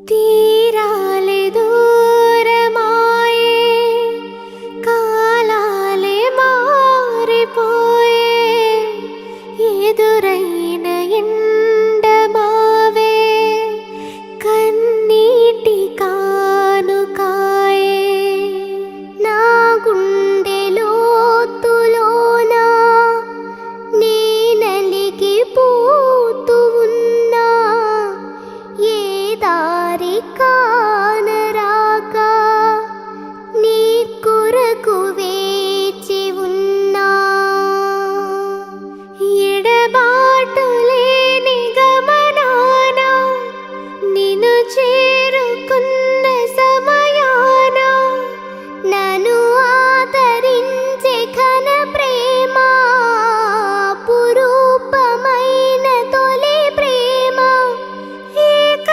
తీరాలే దూరమాయే కాలాలే మారిపోయే ఎదురైన ఎండమావే కన్నీటి కానుకాయే నా గుండె లోతులోన నీ నలిగిపోతూ ఉన్నా ఏ దారి కానరాక నీ కొరకు వేచి ఉన్నా ఎడబాటు లేని గమనాన నిన్ను